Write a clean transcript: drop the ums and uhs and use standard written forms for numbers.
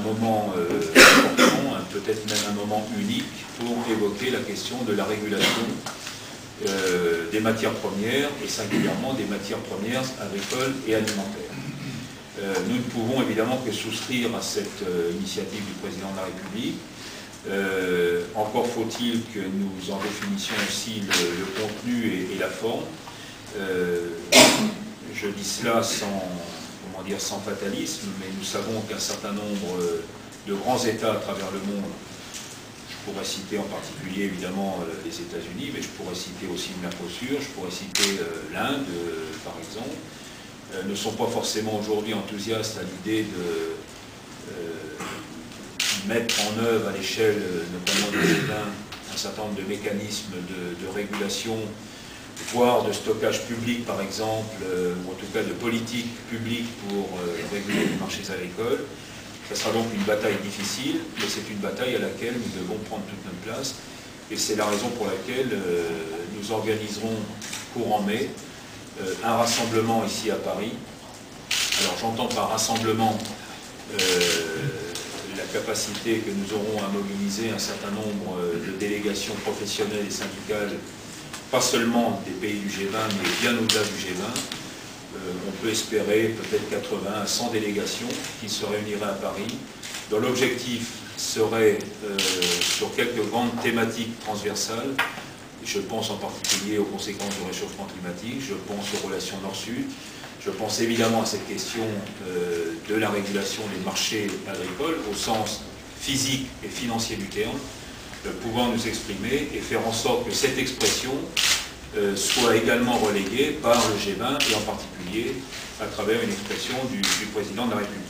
moment important, peut-être même un moment unique pour évoquer la question de la régulation des matières premières et singulièrement des matières premières agricoles et alimentaires. Nous ne pouvons évidemment que souscrire à cette initiative du Président de la République. Encore faut-il que nous en définissions aussi le contenu et la forme. Je dis cela sans fatalisme, mais nous savons qu'un certain nombre de grands États à travers le monde, je pourrais citer en particulier évidemment les États-Unis, mais je pourrais citer aussi le Mercosur, je pourrais citer l'Inde par exemple, ne sont pas forcément aujourd'hui enthousiastes à l'idée de mettre en œuvre à l'échelle notamment du G20 un certain nombre de mécanismes de régulation, voire de stockage public par exemple, ou en tout cas de politique publique pour réguler les marchés agricoles. Ce sera donc une bataille difficile, mais c'est une bataille à laquelle nous devons prendre toute notre place. Et c'est la raison pour laquelle nous organiserons courant mai un rassemblement ici à Paris. Alors j'entends par rassemblement la capacité que nous aurons à mobiliser un certain nombre de délégations professionnelles et syndicales, pas seulement des pays du G20, mais bien au-delà du G20. On peut espérer peut-être 80 à 100 délégations qui se réuniraient à Paris, dont l'objectif serait sur quelques grandes thématiques transversales. Je pense en particulier aux conséquences du réchauffement climatique, je pense aux relations nord-sud, je pense évidemment à cette question de la régulation des marchés agricoles au sens physique et financier du terme, pouvant nous exprimer et faire en sorte que cette expression soit également reléguée par le G20 et en particulier à travers une expression du Président de la République.